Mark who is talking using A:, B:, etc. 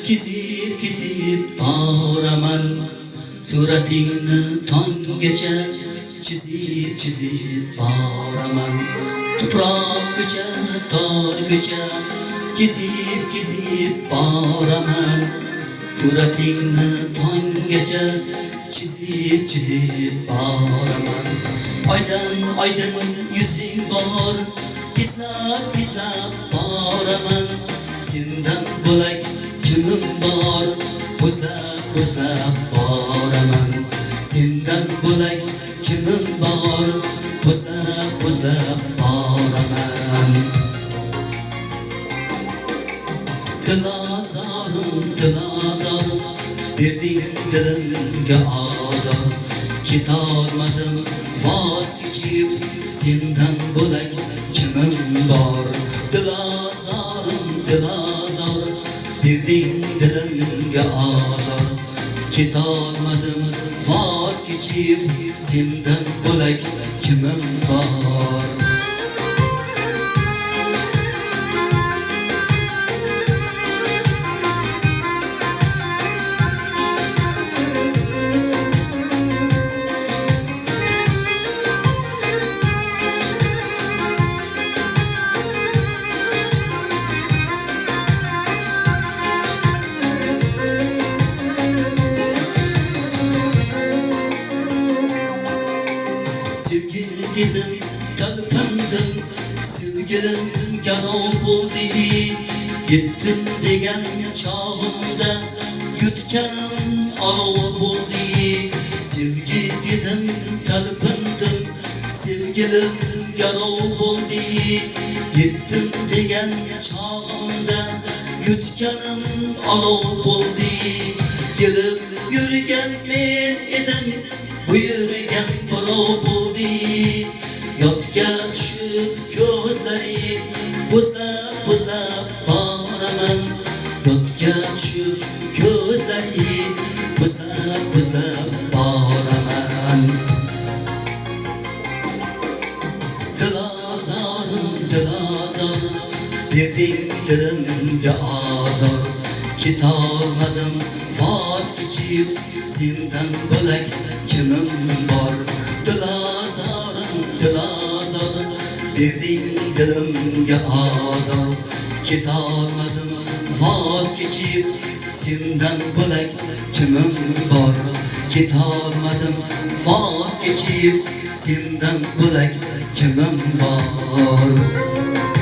A: Kesip boraman suratingni tonggacha chizib boraman tuproq ko'cha tor ko'cha kesip boraman suratingni tonggacha chizib boraman oydin yuzing bor izlab boraman sendan bo'lak kimim bor o'zlab boraman sendan bo'lak kimim bor o'zlab boraman dilozorim berding dilimga ozor ketolmadim voz kechib sendan bo'lak kimim bor dilozorim berding dilimga ozor ketolmadim voz kechib sendan bo'lak kimim bor Sevgilim talpindim, sevgilim garov bo'ldi. Yetdim degan chog'imda yutganim olov bo'ldi. Sevgilim talpindim, sevgilim garov bo'ldi. Yetdim degan chog'imda yutganim olov bo'ldi. Kelib yurgan men edim, bu yurgan birov bo'ldi. Yodga tushib ko'zlari bo'zlab boraman yodga tushib ko'zlari bo'zlab boraman dilozorim berding dilimga ozor ketolmadim voz kechib sendan bo'lak kimim bor dilozorim berding dilimga ozor ketolmadim voz kechib sendan bo'lak kimim bor ketolmadim voz kechib sendan bo'lak kimim bor